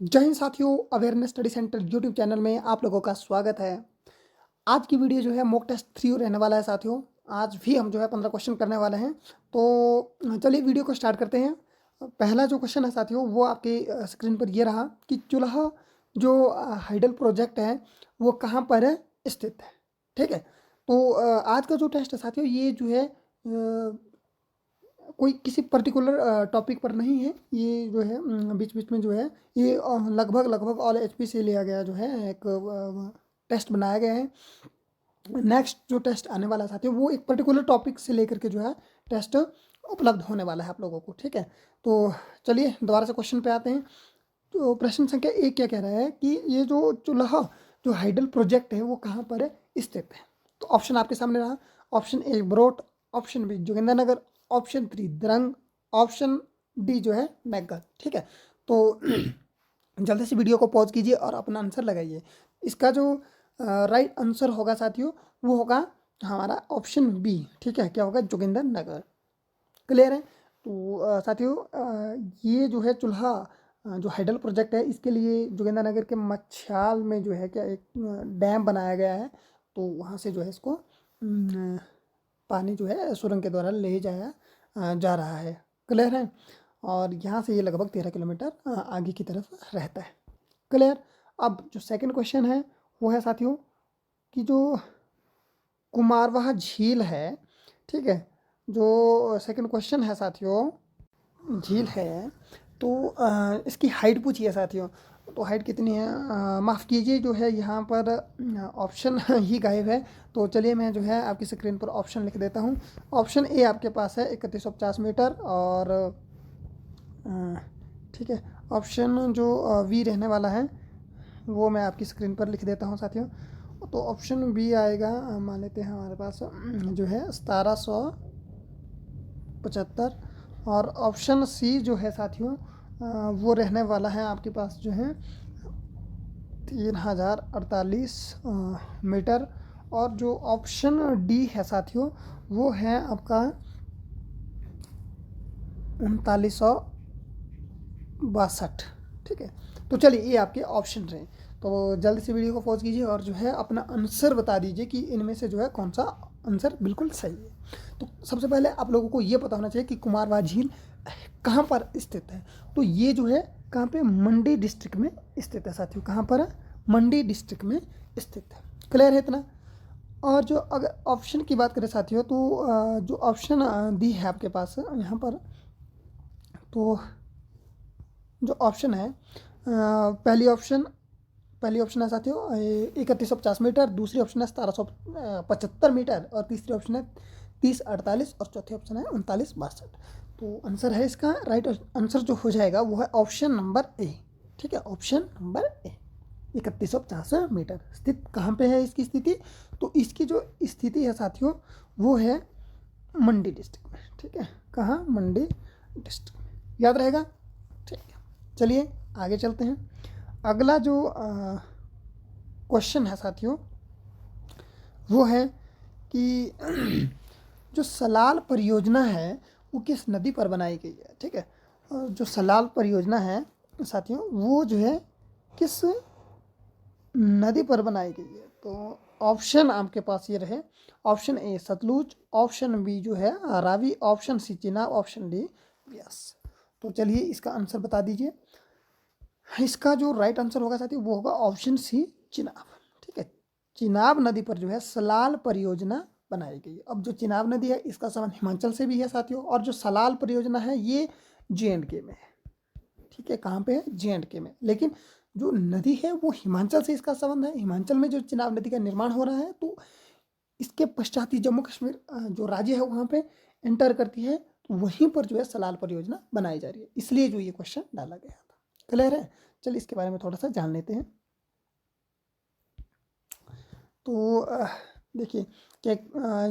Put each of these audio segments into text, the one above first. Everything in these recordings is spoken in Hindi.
जय हिंद साथियों, awareness study centre YouTube channel में आप लोगों का स्वागत है। आज की वीडियो जो है मॉक टेस्ट 3 रहने वाला है साथियों। आज भी हम जो है 15 क्वेश्चन करने वाले हैं। तो चलिए वीडियो को स्टार्ट करते हैं। पहला जो क्वेश्चन है साथियों वो आपकी स्क्रीन पर ये रहा कि चूल्हा जो हाइडल प्रोजेक्ट है वो कहाँ पर है स्थित है। ठीक है, तो आज का जो टेस्ट है साथियों ये जो है कोई किसी पर्टिकुलर टॉपिक पर नहीं है। ये जो है बीच बीच में जो है ये लगभग लगभग ऑल एचपी से लिया गया जो है एक टेस्ट बनाया गया है। नेक्स्ट जो टेस्ट आने वाला है साथियों वो एक पर्टिकुलर टॉपिक से लेकर के जो है टेस्ट उपलब्ध होने वाला है आप लोगों को। ठीक है, तो चलिए दोबारा से क्वेश्चन पे आते हैं। तो प्रश्न संख्या 1 क्या कह रहा है कि ये जो चूल्हा जो हाइडल प्रोजेक्ट है वो कहाँ पर है स्थित है। तो ऑप्शन आपके सामने रहा। Option A Barot, option B Jogindernagar, option 3 Drang, option D जो है मैगल। ठीक है, तो जल्दी से वीडियो को पॉज कीजिए और अपना आंसर लगाइए। इसका जो राइट आंसर होगा साथियों वो होगा हमारा ऑप्शन बी। ठीक है, क्या होगा जोगिंद्रनगर। क्लियर है। तो साथियों ये जो है चूल्हा जो हाइडल प्रोजेक्ट है इसके लिए जोगिंद्रनगर के मच्छाल में जो है क्या एक डैम बनाया गया है। तो वहाँ से जो है इसको पानी जो है सुरंग के द्वारा ले जाया जा रहा है। क्लियर है। और यहाँ से ये लगभग 13 किलोमीटर आगे की तरफ रहता है। क्लियर। अब जो सेकंड क्वेश्चन है वो है साथियों कि जो कुमारवाह झील है, ठीक है, जो सेकंड क्वेश्चन है साथियों झील है तो इसकी हाइट पूछी है साथियों। तो हाइट कितनी है, माफ़ कीजिए जो है यहाँ पर ऑप्शन ही गायब है। तो चलिए मैं जो है आपकी स्क्रीन पर ऑप्शन लिख देता हूँ। ऑप्शन ए आपके पास है 3150 मीटर और ठीक है, ऑप्शन जो वी रहने वाला है वो मैं आपकी स्क्रीन पर लिख देता हूँ साथियों। तो ऑप्शन बी आएगा, मान लेते हैं हमारे पास जो है 1775 और ऑप्शन सी जो है साथियों वो रहने वाला है आपके पास जो है 3048 मीटर और जो ऑप्शन डी है साथियों वो है आपका 3962। ठीक है, तो चलिए ये आपके ऑप्शन रहे। तो जल्दी से वीडियो को पॉज कीजिए और जो है अपना आंसर बता दीजिए कि इनमें से जो है कौन सा आंसर बिल्कुल सही है। तो सबसे पहले आप लोगों को ये पता होना चाहिए कि कुमारवाह झील कहाँ पर स्थित है। तो ये जो है कहाँ पे, मंडी डिस्ट्रिक्ट में स्थित है साथियों। कहाँ पर है, मंडी डिस्ट्रिक्ट में स्थित है। क्लियर है इतना। और जो अगर ऑप्शन की बात करें साथियों तो जो ऑप्शन दी है आपके पास यहाँ पर, तो जो ऑप्शन है पहली ऑप्शन है साथियों 3150 मीटर, दूसरी ऑप्शन है 1775 मीटर और तीसरी ऑप्शन है 3048 और चौथी ऑप्शन है 3962। तो आंसर है इसका राइट आंसर जो हो जाएगा वो है ऑप्शन नंबर ए। ठीक है, ऑप्शन नंबर ए 3150 मीटर। स्थित कहाँ पे है इसकी स्थिति, तो इसकी जो स्थिति है साथियों वो है मंडी डिस्ट्रिक्ट में। ठीक है, कहाँ, मंडी डिस्ट्रिक्ट में। याद रहेगा। ठीक है, चलिए आगे चलते हैं। अगला जो क्वेश्चन है साथियों वो है कि जो सलाल परियोजना है वो किस नदी पर बनाई गई है। ठीक है, और जो सलाल परियोजना है साथियों वो जो है किस नदी पर बनाई गई है। तो ऑप्शन आपके पास ये रहे। Option A Sutlej, option B जो है Ravi, option C Chenab, option D Beas. तो चलिए इसका आंसर बता दीजिए। इसका जो राइट आंसर होगा साथियों वो होगा ऑप्शन सी चिनाब। ठीक है, चिनाब नदी पर जो है सलाल परियोजना बनाई गई। अब जो चिनाब नदी है इसका संबंध हिमाचल से भी है साथियों और जो सलाल परियोजना है ये जे.एंड.के में है। ठीक है, कहाँ पे है, जे.एंड.के में। लेकिन जो नदी है वो हिमाचल से इसका संबंध है। हिमाचल में जो चिनाब नदी का निर्माण हो रहा है तो इसके पश्चात ही जम्मू कश्मीर जो राज्य है वहाँ पे एंटर करती है। तो वहीं पर जो है सलाल परियोजना बनाई जा रही है, इसलिए जो ये क्वेश्चन डाला गया था। क्लियर है। चलिए इसके बारे में थोड़ा सा जान लेते हैं। तो देखिए कि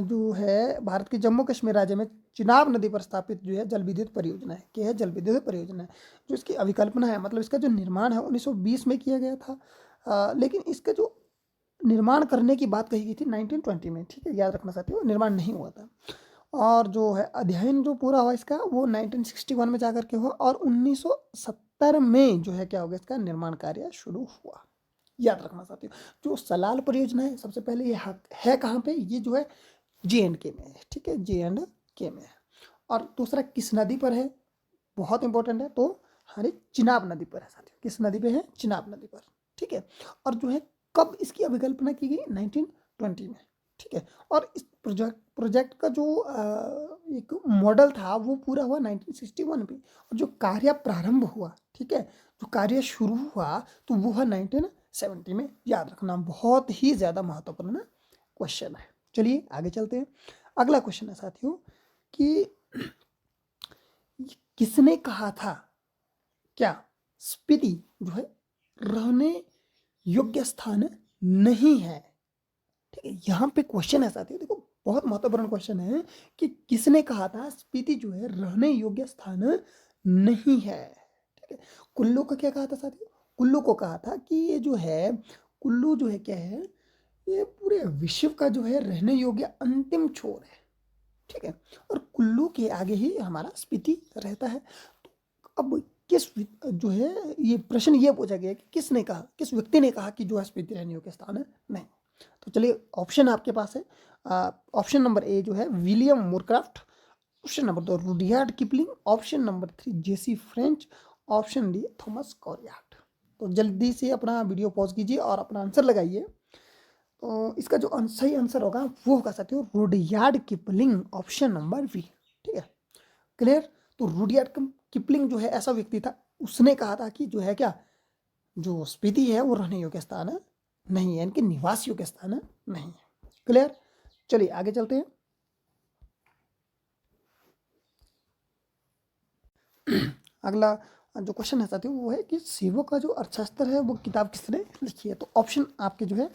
जो है भारत के जम्मू कश्मीर राज्य में चिनाब नदी पर स्थापित जो है जल विद्युत परियोजना है। क्या है, जल विद्युत परियोजना है। जो इसकी अभिकल्पना है मतलब इसका जो निर्माण है 1920 में किया गया था। लेकिन इसका जो निर्माण करने की बात कही गई थी 1920 में। ठीक है, याद रखना साथियों, निर्माण नहीं हुआ था। और जो है अध्ययन जो पूरा हुआ इसका वो 1961 में जाकर के हुआ, और 1970 में जो है क्या हो गया, इसका निर्माण कार्य शुरू हुआ। याद रखना साथियों, जो सलाल परियोजना है सबसे पहले ये है कहाँ पे, ये जो है J&K में है, ठीक है, J&K में है। और दूसरा किस नदी पर है, बहुत इंपॉर्टेंट है, तो हमारी चिनाब नदी पर है साथियों। किस नदी पे है, चिनाब नदी पर, ठीक है। और जो है कब इसकी अभिकल्पना की गई, 1920 में, ठीक है। और इस प्रोजेक्ट का जो एक मॉडल था वो पूरा हुआ 1961 में, और जो कार्य प्रारंभ हुआ, ठीक है, जो कार्य शुरू हुआ तो वो है 1970 में। याद रखना, बहुत ही ज़्यादा महत्वपूर्ण क्वेश्चन है। चलिए आगे चलते हैं। अगला क्वेश्चन है साथियों कि किसने कहा था, क्या स्पीति जो है रहने योग्य स्थान नहीं है, ठीक है। यहाँ पे क्वेश्चन है साथियों, देखो बहुत महत्वपूर्ण क्वेश्चन है कि किसने कहा था स्पीति जो है रहने योग्य स्थान नहीं है, ठीक है। कुल्लू का क्या कहा था साथियों, कुल्लू को कहा था कि ये जो है, कुल्लू जो है क्या है, ये पूरे विश्व का जो है रहने योग्य अंतिम छोर है, ठीक है। और कुल्लू के आगे ही हमारा स्पीति रहता है। तो अब जो है ये प्रश्न ये पूछा गया कि किसने कहा, किस व्यक्ति ने कहा कि जो है स्पीति रहने योग्य स्थान है नहीं। तो चलिए ऑप्शन आपके पास है। ऑप्शन नंबर ए जो है William Moorcroft, option number 2 Rudyard Kipling, option number 3 J C French, option D Thomas Coryat. तो जल्दी से अपना वीडियो पॉज कीजिए और अपना आंसर लगाइए। तो इसका जो सही आंसर होगा वो होगा साथियों Rudyard Kipling, option number B, ठीक है। क्लियर। तो रुडयार्ड किपलिंग जो है ऐसा व्यक्ति था, उसने कहा था कि जो है क्या, जो स्पीति है वो रहने योग्य स्थान है नहीं है, इनके निवास योग्य स्थान है नहीं है। क्लियर। चलिए आगे चलते हैं। अगला जो क्वेश्चन है साथियों वो है कि सेवक का जो अर्थशास्त्र है वो किताब किसने लिखी है। तो ऑप्शन आपके जो है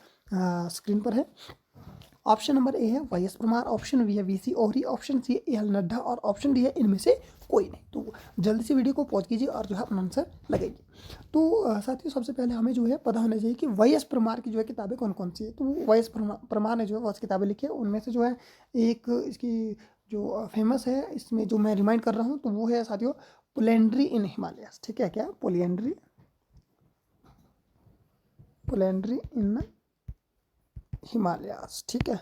स्क्रीन पर है। ऑप्शन नंबर ए है वाई.एस. परमार, ऑप्शन बी है वी.सी. ओहरी, ऑप्शन सी है ए.एल. नड्डा, और ऑप्शन डी है इनमें से कोई नहीं। तो जल्दी से वीडियो को पॉज कीजिए और जो है अपना आंसर लगाइए। तो साथियों सबसे पहले हमें जो है पता होना चाहिए कि वाई.एस. परमार की जो है किताबें कौन कौन सी है। तो वाई.एस. परमार ने जो है बहुत किताबें लिखी है, उनमें से जो है एक इसकी जो फेमस है, इसमें जो मैं रिमाइंड कर रहा हूँ, तो वो है साथियों पोलेंड्री इन हिमालयस, ठीक है। क्या पोलेंड्री इन हिमालयस, ठीक है,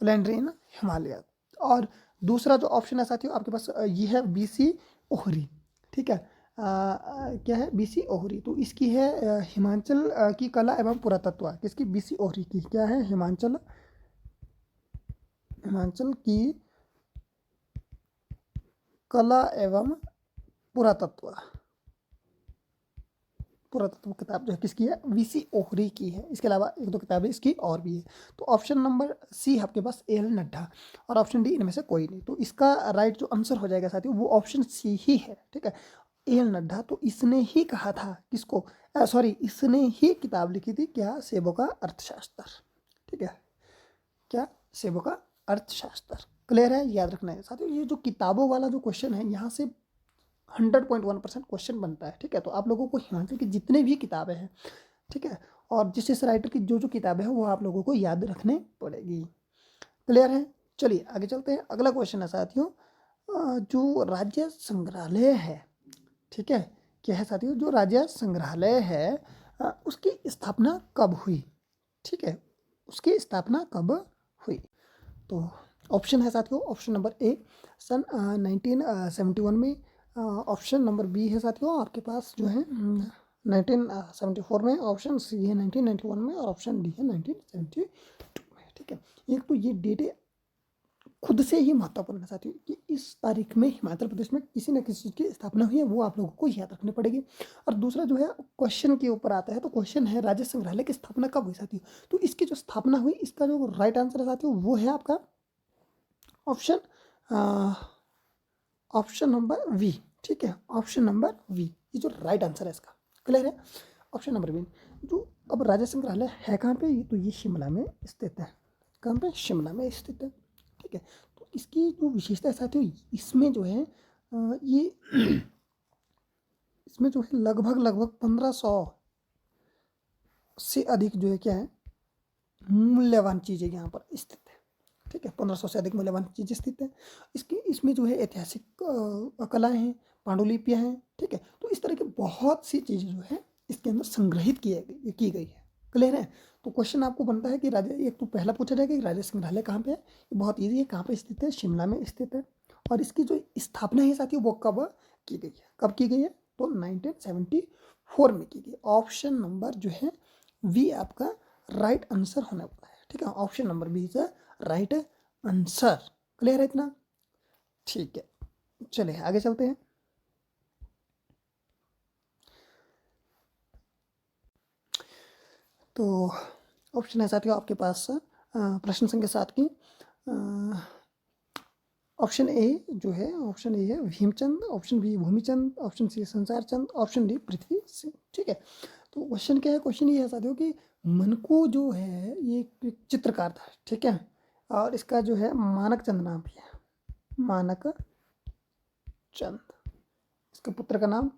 पोलेंड्री इन हिमालय। और दूसरा जो ऑप्शन है साथियों आपके पास ये है बी.सी. ओहरी, ठीक है। क्या है, बी.सी. ओहरी। तो इसकी है हिमाचल की कला एवं पुरातत्व, किसकी, बी.सी. ओहरी की। क्या है, हिमाचल की कला एवं पुरातत्व किताब जो है किसकी है, वी.सी. ओहरी की है। इसके अलावा एक दो किताबें इसकी और भी है। तो ऑप्शन नंबर सी आपके पास ए.एल. नड्डा, और ऑप्शन डी इनमें से कोई नहीं। तो इसका राइट जो आंसर हो जाएगा साथियों वो ऑप्शन सी ही है, ठीक है, ए.एल. नड्डा। तो इसने ही कहा था किसको, सॉरी इसने ही किताब लिखी थी, क्या, सेबों का अर्थशास्त्र, ठीक है, क्या, सेबों का अर्थशास्त्र। क्लियर है। याद रखना है साथियों, ये जो किताबों वाला जो क्वेश्चन है यहाँ से 100.1% क्वेश्चन बनता है, ठीक है। तो आप लोगों को हिमाचल की जितने भी किताबें हैं, ठीक है, और जिस राइटर की जो जो किताबें हैं वो आप लोगों को याद रखने पड़ेगी। क्लियर है। चलिए आगे चलते हैं। अगला क्वेश्चन है साथियों जो राज्य संग्रहालय है, ठीक है, क्या है साथियों, जो राज्य संग्रहालय है उसकी स्थापना कब हुई, ठीक है, उसकी स्थापना कब हुई। तो ऑप्शन है साथियों, ऑप्शन नंबर ए सन 1971 में, ऑप्शन नंबर बी है साथियों आपके पास जो है 1974 में, ऑप्शन सी है 1991 में, और ऑप्शन डी है 1972 में, ठीक है। एक तो ये डेट खुद से ही महत्वपूर्ण है साथियों कि इस तारीख में हिमाचल प्रदेश में किसी न किसी चीज़ की स्थापना हुई है, वो आप लोगों को याद रखनी पड़ेगी। और दूसरा जो है क्वेश्चन के ऊपर आता है, तो क्वेश्चन है राज्य संग्रहालय की स्थापना कब हुई साथियों। तो इसकी जो स्थापना हुई, इसका जो राइट आंसर है साथियों वो है आपका ऑप्शन ऑप्शन नंबर वी, ठीक है, ऑप्शन नंबर वी, ये जो राइट आंसर है इसका। क्लियर है। Option number B. जो अब राज्य संग्रहालय है कहाँ पे, तो ये शिमला में स्थित है। कहाँ पे, शिमला में स्थित है, ठीक है। तो इसकी जो विशेषता है साथियों, इसमें जो है ये इसमें जो है लगभग 1500 से अधिक जो है क्या है मूल्यवान चीज़ें यहाँ पर स्थित है, ठीक है, 1500 से अधिक मूल्यवान चीज़ें स्थित है। इसमें जो है ऐतिहासिक कलाएँ हैं, पांडुलिपियाँ हैं, ठीक है। तो इस तरह की बहुत सी चीज़ें जो है इसके अंदर संग्रहित की गई है। क्लियर है? तो क्वेश्चन आपको बनता है कि राजा, एक तो पहला पूछा जाएगा कि राजा संग्रहालय कहाँ पे है। ये बहुत ईजी है, कहाँ पे स्थित है, शिमला में स्थित है। और इसकी जो स्थापना है साथियों वो कब की गई है, कब की गई है, तो 1974 में की गई। ऑप्शन नंबर जो है वी आपका राइट आंसर होने वाला है, ठीक है। Option number B is right answer. Clear है इतना? ठीक है, चलिए आगे चलते हैं। तो ऑप्शन है साथियों आपके पास प्रश्न संख्या 7 की। ऑप्शन ए जो है, ऑप्शन ए है Bhimchand, option B Bhumichand, option C Sansar Chand, option D Prithvi Singh, ठीक है। तो क्वेश्चन क्या है, क्वेश्चन ये है साथियों कि मनको जो है ये एक चित्रकार था, ठीक है। और इसका जो है मानक चंद नाम भी है, मानक चंद। इसके पुत्र का नाम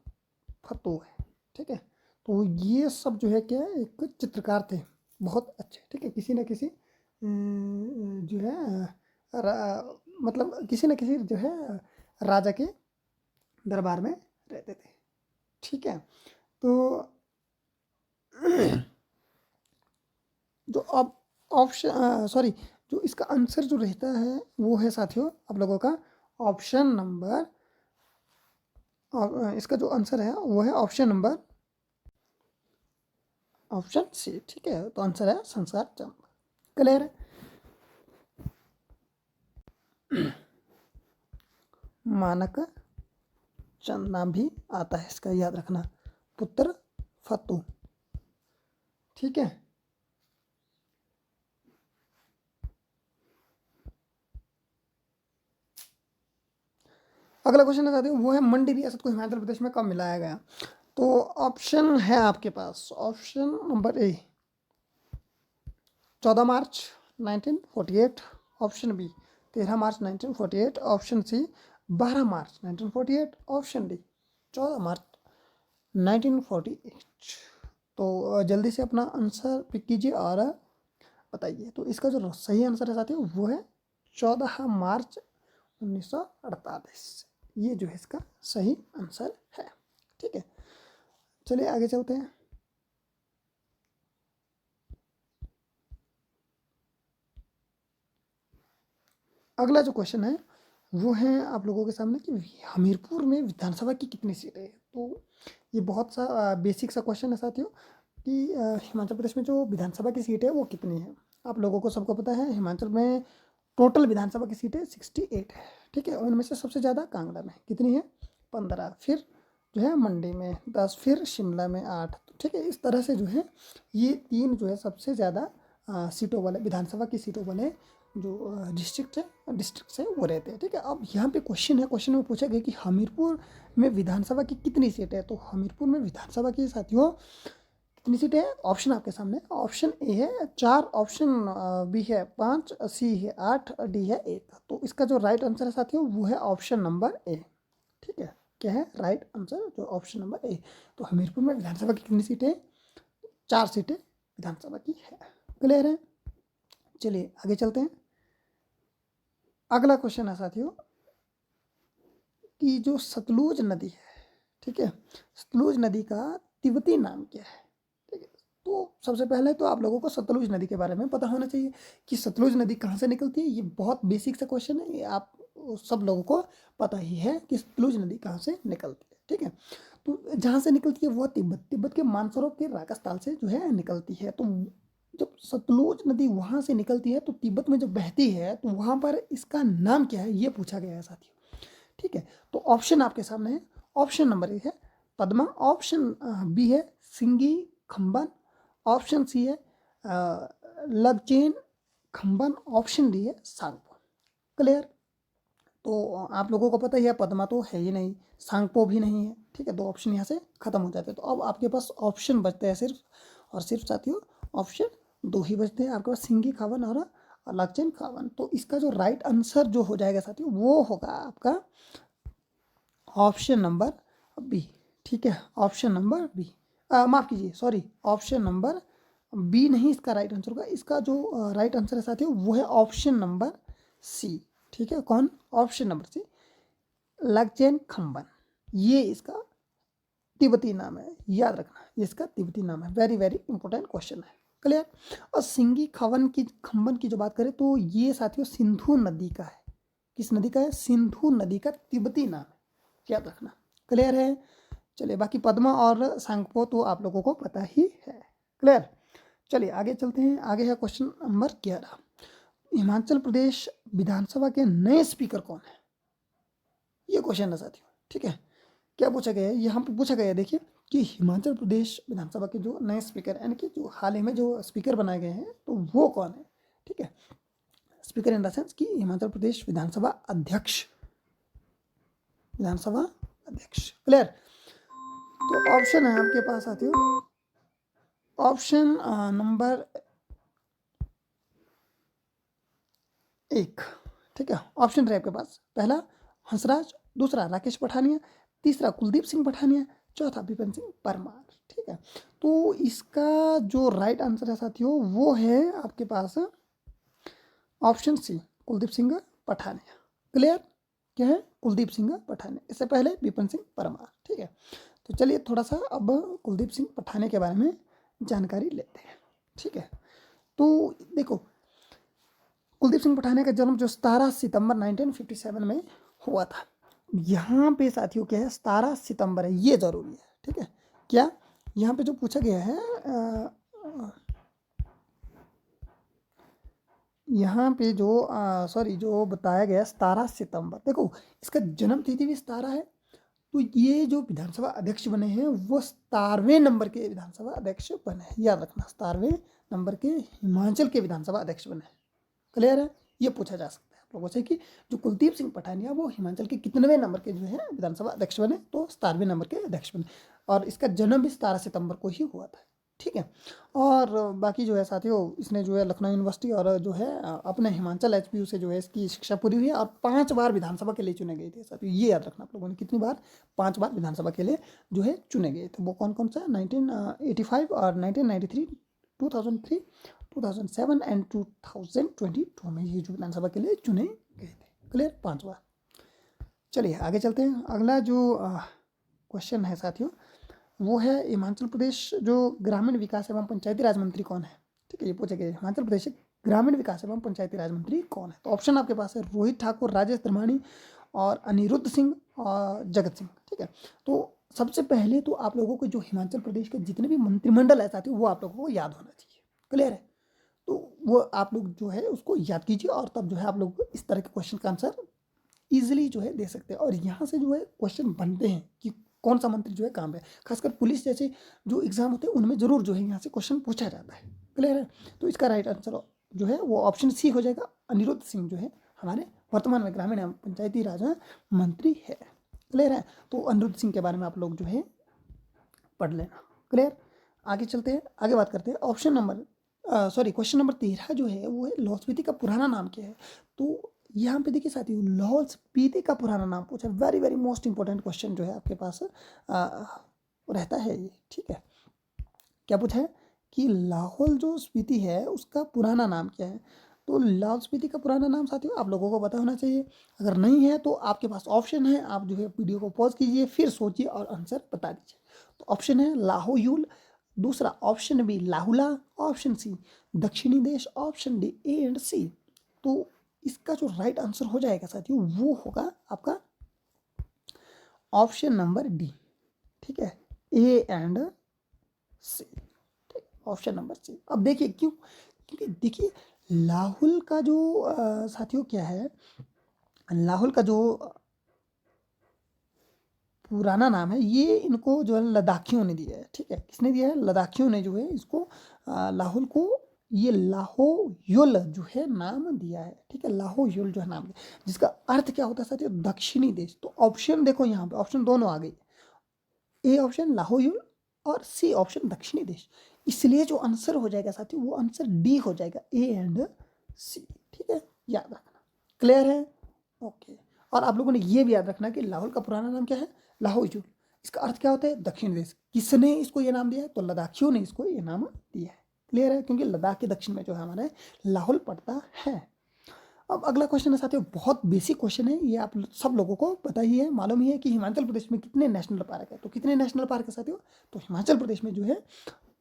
फतू है, ठीक है। तो ये सब जो है क्या है, एक चित्रकार थे बहुत अच्छे, ठीक है। किसी न किसी जो है मतलब किसी न किसी जो है राजा के दरबार में रहते थे, ठीक है। तो जो अब ऑप्शन सॉरी, जो इसका आंसर जो रहता है वो है साथियों आप लोगों का ऑप्शन नंबर, इसका जो आंसर है वो है ऑप्शन नंबर ऑप्शन सी, ठीक है। तो आंसर है संसार चंद। क्लियर है? मानक चंद नाम भी आता है इसका, याद रखना, पुत्र फतू, ठीक है। अगला क्वेश्चन है वो है मंडी रियासत को हिमाचल प्रदेश में कब मिलाया गया। तो ऑप्शन है आपके पास, option number A 14 March 1948, option B 13 March 1948, option C 12 March 1948, option D 14 March 1948। तो जल्दी से अपना आंसर पिक कीजिए और बताइए। तो इसका जो सही आंसर है साथियों वो है 14 मार्च 1948। ये जो है इसका सही आंसर है, ठीक है। चलिए आगे चलते हैं। अगला जो क्वेश्चन है वो है आप लोगों के सामने कि हमीरपुर में विधानसभा की कितनी सीटें हैं। तो ये बहुत सा बेसिक सा क्वेश्चन है साथियों कि हिमाचल प्रदेश में जो विधानसभा की सीट है वो कितनी है। आप लोगों को सबको पता है हिमाचल में टोटल विधानसभा की सीटें 68 है, ठीक है। उनमें से सबसे ज़्यादा कांगड़ा में कितनी है, 15, फिर जो है मंडी में 10, फिर शिमला में 8, ठीक है। इस तरह से जो है ये 3 जो है सबसे ज़्यादा सीटों वाले, विधानसभा की सीटों वाले जो डिस्ट्रिक्ट है वो रहते हैं, ठीक है। अब यहाँ पे क्वेश्चन है, क्वेश्चन में पूछा गया कि हमीरपुर में विधानसभा की कितनी सीटें है। तो हमीरपुर में विधानसभा की साथियों कितनी सीटें हैं, ऑप्शन आपके सामने, ऑप्शन ए है 4, ऑप्शन बी है 5, सी है 8, डी है 1। तो इसका जो राइट आंसर है साथियों वो है ऑप्शन नंबर ए, ठीक है। क्या है राइट आंसर, जो ऑप्शन नंबर ए। तो हमीरपुर में विधानसभा की कितनी सीटें, 4 सीटें विधानसभा की है। क्लियर है? चलिए आगे चलते हैं। अगला क्वेश्चन है साथियों कि जो सतलुज नदी है, ठीक है, सतलुज नदी का तिब्बती नाम क्या है, ठीक है। तो सबसे पहले तो आप लोगों को सतलुज नदी के बारे में पता होना चाहिए कि सतलुज नदी कहाँ से निकलती है। ये बहुत बेसिक सा क्वेश्चन है, ये आप सब लोगों को पता ही है कि सतलुज नदी कहाँ से निकलती है, ठीक है। तो जहाँ से निकलती है वो तिब्बत के मानसरोवर के राकस से जो है निकलती है। तो जब सतलुज नदी वहाँ से निकलती है तो तिब्बत में जब बहती है तो वहाँ पर इसका नाम क्या है ये पूछा गया है साथियों, ठीक है। तो ऑप्शन आपके सामने है, ऑप्शन नंबर ए है पद्मा, ऑप्शन बी है सिंगी खम्बन, ऑप्शन सी है लगचेन खम्बन, ऑप्शन डी है सांगपो। क्लियर? तो आप लोगों को पता ही है पद्मा तो है ही नहीं, सांगपो भी नहीं है, ठीक है। 2 ऑप्शन यहाँ से खत्म हो जाते हैं। तो अब आपके पास ऑप्शन बचते हैं सिर्फ और सिर्फ साथियों, ऑप्शन 2 ही बचते हैं आपके पास, सिंगी खावन और लगचेन खावन। तो इसका जो राइट आंसर जो हो जाएगा साथियों वो होगा आपका ऑप्शन नंबर बी, ठीक है। ऑप्शन नंबर बी, माफ़ कीजिए सॉरी, ऑप्शन नंबर बी नहीं इसका राइट आंसर होगा। इसका जो राइट आंसर है साथियों वो है ऑप्शन नंबर सी, ठीक है। कौन? ऑप्शन नंबर सी, लग्चेन खम्बन, ये इसका तिब्बती नाम है, याद रखना ये इसका तिब्बती नाम है। वेरी वेरी इंपॉर्टेंट क्वेश्चन है, क्लियर। और सिंगी खम्बन की जो बात करें तो ये साथियों सिंधु नदी का है। किस नदी का है? सिंधु नदी का तिब्बती नाम है, याद रखना, क्लियर है। चलिए, बाकी पद्मा और सांगपो तो आप लोगों को पता ही है, क्लियर। चलिए आगे चलते हैं। आगे है क्वेश्चन नंबर 11, हिमाचल प्रदेश विधानसभा के नए स्पीकर कौन है? ये क्वेश्चन है साथियों, ठीक है। क्या पूछा गया है? यहाँ पे पूछा गया है, देखिए कि हिमाचल प्रदेश विधानसभा के जो नए स्पीकर यानी कि जो हाल ही में जो स्पीकर बनाए गए हैं तो वो कौन है, ठीक है। स्पीकर इन द सेंस कि हिमाचल प्रदेश विधानसभा अध्यक्ष, विधानसभा अध्यक्ष, क्लियर। तो ऑप्शन है आपके पास साथियों, ऑप्शन नंबर 1, ठीक है। ऑप्शन है आपके पास, पहला हंसराज, दूसरा राकेश पठानिया, तीसरा कुलदीप सिंह पठानिया, चौथा विपिन सिंह परमार, ठीक है। तो इसका जो राइट आंसर है साथियों वो है आपके पास option C, Kuldeep Singh Pathania, clear. क्या है? कुलदीप सिंह पठानिया, इससे पहले विपिन सिंह परमार, ठीक है। तो चलिए थोड़ा सा अब कुलदीप सिंह पठानिया के बारे में जानकारी लेते हैं, ठीक है। तो देखो, कुलदीप सिंह पठानिया का जन्म जो 17 सितंबर 1957 में हुआ था। यहाँ पे साथियों क्या है, 17 सितंबर है, ये जरूरी है, ठीक है। क्या यहाँ पे जो पूछा गया है, यहाँ पे जो सॉरी जो बताया गया 17 सितंबर, देखो इसका जन्म तिथि भी 17 है। तो ये जो विधानसभा अध्यक्ष बने हैं वो 17वें नंबर के विधानसभा अध्यक्ष बने हैं, याद रखना, 17वें नंबर के हिमाचल के विधानसभा अध्यक्ष बने हैं, क्लियर है। ये पूछा जा सकता है आप लोगों से कि जो कुलदीप सिंह पठानिया वो हिमाचल के कितनेवें नंबर के जो है विधानसभा अध्यक्ष बने, तो 17वें नंबर के अध्यक्ष बने, और इसका जन्म भी 17 सितंबर को ही हुआ था, ठीक है। और बाकी जो है साथियों, इसने जो है लखनऊ यूनिवर्सिटी और जो है अपने हिमाचल एचपीयू से जो है इसकी शिक्षा पूरी हुई है, और 5 बार विधानसभा के लिए चुने गए थे साथियों, ये याद रखना आप लोगों ने, कितनी बार? 5 बार विधानसभा के लिए जो है चुने गए थे। वो कौन कौन सा? 1985 और 1993, 2003, 2007 एंड 2022 में ये जो विधानसभा के लिए चुने गए थे, क्लियर, 5 बार। चलिए आगे चलते हैं। अगला जो क्वेश्चन है साथियों वो है, हिमाचल प्रदेश जो ग्रामीण विकास एवं पंचायती राज मंत्री कौन है, ठीक है। ये पूछा गया हिमाचल प्रदेश ग्रामीण विकास एवं पंचायती राज मंत्री कौन है। तो ऑप्शन आपके पास है रोहित ठाकुर, राजेश धर्माणी और अनिरुद्ध सिंह और जगत सिंह, ठीक है। तो सबसे पहले तो आप लोगों को जो हिमाचल प्रदेश के जितने भी मंत्रिमंडल है साथियों वो आप लोगों को याद होना चाहिए, क्लियर है। तो वो आप लोग जो है उसको याद कीजिए, और तब जो है आप लोग इस तरह के क्वेश्चन का आंसर ईजिली जो है दे सकते हैं। और यहाँ से जो है क्वेश्चन बनते हैं कि कौन सा मंत्री जो है काम है, खासकर पुलिस जैसे जो एग्जाम होते हैं उनमें जरूर जो है यहाँ से क्वेश्चन पूछा जाता है, क्लियर है। तो इसका राइट आंसर जो है वो ऑप्शन सी हो जाएगा, अनिरुद्ध सिंह जो है हमारे वर्तमान में ग्रामीण एवं पंचायती राज मंत्री है, क्लियर है। तो अनिरुद्ध सिंह के बारे में आप लोग जो है पढ़ लेना, क्लियर। आगे चलते हैं, आगे बात करते हैं। ऑप्शन नंबर क्वेश्चन नंबर 13 जो है वो है लाहौल स्पीति का पुराना नाम क्या है। तो यहाँ पे देखिए साथियों, लाहौल स्पीति का पुराना नाम पूछा, very very most important question जो है आपके पास रहता है ये, ठीक है। क्या पूछा है कि लाहौल जो स्पीति है उसका पुराना नाम क्या है। तो लाहौल स्पीति का पुराना नाम साथियों आप लोगों को पता होना चाहिए, अगर नहीं है तो आपके पास ऑप्शन है, आप जो है वीडियो को पॉज कीजिए, फिर सोचिए और आंसर बता दीजिए। तो ऑप्शन है लाहौल, दूसरा ऑप्शन बी लाहुला, ऑप्शन सी दक्षिणी देश, ऑप्शन डी ए एंड सी। तो इसका जो राइट आंसर हो जाएगा साथियों वो होगा आपका ऑप्शन नंबर डी, ठीक है, ए एंड सी, ठीक, ऑप्शन नंबर सी। अब देखिए क्यों, क्योंकि देखिए लाहुल का जो साथियों क्या है, लाहुल का जो पुराना नाम है ये इनको जो है लद्दाखियों ने दिया है, ठीक है। किसने दिया है? लद्दाखियों ने जो है इसको लाहुल को ये लाहोयुल जो है नाम दिया है, ठीक है। लाहोयुल जो है नाम दिया, जिसका अर्थ क्या होता है साथियों? दक्षिणी देश। तो ऑप्शन देखो यहाँ पे ऑप्शन दोनों आ गई, ए ऑप्शन लाहोयुल और सी ऑप्शन दक्षिणी देश, इसलिए जो आंसर हो जाएगा साथियों वो आंसर डी हो जाएगा, ए एंड सी, ठीक है, याद रखना, क्लियर है, ओके। और आप लोगों ने ये भी याद रखना कि लाहौल का पुराना नाम क्या है? लाहोयुल। इसका अर्थ क्या होता है? दक्षिण देश। किसने इसको ये नाम दिया है? तो लद्दाखियों ने इसको ये नाम दिया है, क्लियर है, क्योंकि लद्दाख के दक्षिण में जो है हमारे लाहौल पड़ता है। अब अगला क्वेश्चन है साथियों, बहुत बेसिक क्वेश्चन है ये, आप सब लोगों को पता ही है, मालूम ही है कि हिमाचल प्रदेश में कितने नेशनल पार्क है। तो कितने नेशनल पार्क है साथियों? तो हिमाचल प्रदेश में जो है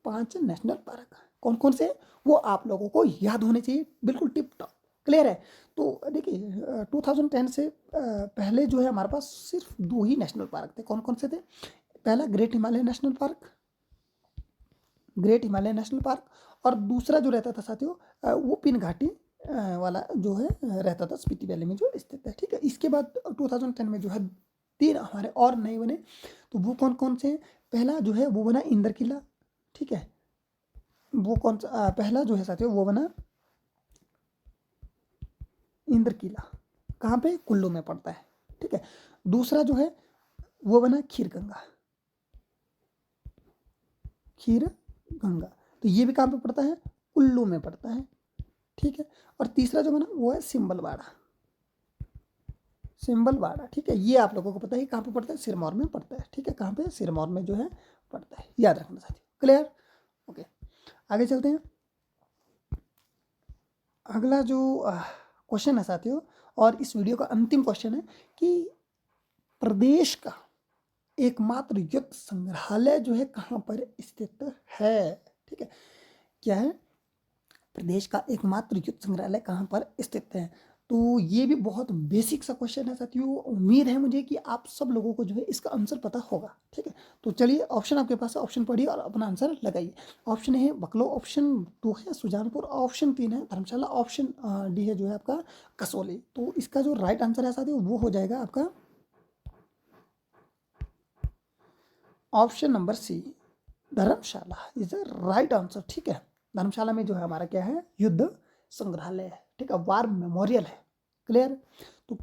5 नेशनल पार्क। कौन कौन से? वो आप लोगों को याद होने चाहिए, बिल्कुल टिप टॉप। क्लियर है? तो देखिए 2010 से पहले जो है हमारे पास सिर्फ 2 ही नेशनल पार्क थे। कौन कौन से थे? पहला great Himalaya national park, great Himalaya national park, और दूसरा जो रहता था साथियों वो पिन घाटी वाला जो है रहता था स्पीति वैली में जो स्थित है। ठीक है, इसके बाद 2010 में जो है 3 हमारे और नए बने। तो वो कौन कौन से हैं? पहला जो है वो बना इंदर किला। ठीक है, वो कौन सा पहला जो है साथियों वो बना इंदर किला, कहाँ पे? कुल्लू में पड़ता है। ठीक है, दूसरा जो है वो बना खीर गंगा, खीर गंगा, तो ये भी कहाँ पे पड़ता है? कुल्लू में पड़ता है। ठीक है, और तीसरा जो बना वो है सिंबलवाड़ा, सिंबलवाड़ा। ठीक है, ये आप लोगों को पता है कहाँ पे पड़ता है? सिरमौर में पड़ता है। ठीक है, कहाँ पे? सिरमौर में जो है पड़ता है, याद रखना साथियों। क्लियर? ओके, आगे चलते हैं। अगला जो क्वेश्चन है साथियों, और इस वीडियो का अंतिम क्वेश्चन है कि प्रदेश का एकमात्र युद्ध संग्रहालय जो है कहाँ पर स्थित है? ठीक है, क्या है? प्रदेश का एकमात्र युद्ध संग्रहालय कहाँ पर स्थित है? तो ये भी बहुत बेसिक सा क्वेश्चन है साथियों। उम्मीद है मुझे कि आप सब लोगों को जो है इसका आंसर पता होगा। ठीक है, तो चलिए ऑप्शन आपके पास है, ऑप्शन पढ़िए और अपना आंसर लगाइए। ऑप्शन है बकलो, ऑप्शन 2 है सुजानपुर, ऑप्शन 3 है धर्मशाला, ऑप्शन डी है जो है आपका कसौली। तो इसका जो राइट आंसर है साथियों वो हो जाएगा आपका option number C, Dharamshala is the right answer. ठीक है, धर्मशाला में जो है हमारा क्या है? युद्ध संग्रहालय है। ठीक है, वार मेमोरियल है। क्लियर? तो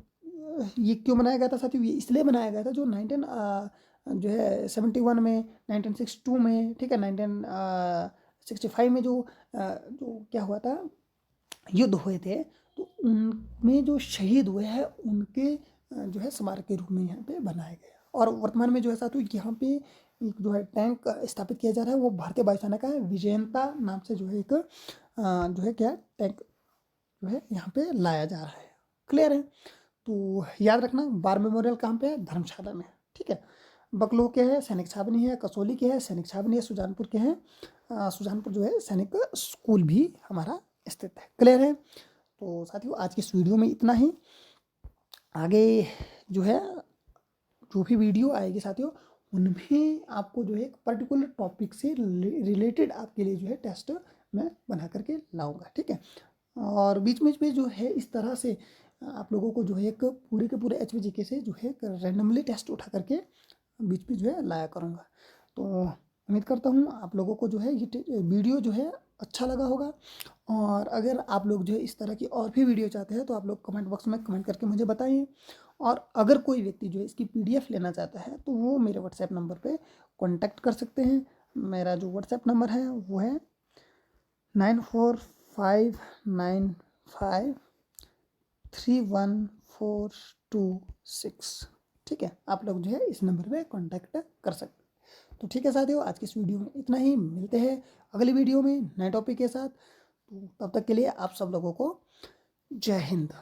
ये क्यों बनाया गया था साथियों? ये इसलिए बनाया गया था जो 19 जो है 71 में, 1962 में, ठीक है, 1965 में जो क्या हुआ था, युद्ध हुए थे, तो उनमें जो शहीद हुए हैं उनके जो है स्मारक के रूप में यहाँ पे बनाया गया। और वर्तमान में जो है साथियों यहाँ पे एक जो है टैंक स्थापित किया जा रहा है, वो भारतीय वायुसेना का है, विजयंता नाम से जो है एक जो है क्या टैंक जो है यहाँ पे लाया जा रहा है। क्लियर है? तो याद रखना वार मेमोरियल कहाँ पे है? धर्मशाला में। ठीक है, बकलो के है, सैनिक छावनी है, कसौली के है, सैनिक छावनी है, सुजानपुर के हैं, सुजानपुर जो है सैनिक स्कूल भी हमारा स्थित है। क्लियर है? तो साथियों आज की इस वीडियो में इतना ही। आगे जो है जो भी वीडियो आएगी साथियों उनमें आपको जो है एक पर्टिकुलर टॉपिक से रिलेटेड आपके लिए जो है टेस्ट मैं बना करके लाऊंगा। ठीक है, और बीच बीच में जो है इस तरह से आप लोगों को जो है एक पूरे के पूरे HPGK से जो है रैंडमली टेस्ट उठा करके बीच में जो है लाया करूँगा। तो उम्मीद करता हूँ आप लोगों को जो है ये वीडियो जो है अच्छा लगा होगा। और अगर आप लोग जो है इस तरह की और भी वीडियो चाहते हैं तो आप लोग कमेंट बॉक्स में कमेंट करके मुझे बताइए। और अगर कोई व्यक्ति जो है इसकी PDF लेना चाहता है तो वो मेरे व्हाट्सएप नंबर पे कांटेक्ट कर सकते हैं। मेरा जो व्हाट्सएप नंबर है वो है 9459531426। ठीक है, आप लोग जो है इस नंबर पे कांटेक्ट कर सकते हैं। तो ठीक है साथियों आज की इस वीडियो में इतना ही, मिलते हैं अगली वीडियो में नए टॉपिक के साथ। तो तब तक के लिए आप सब लोगों को जय हिंद।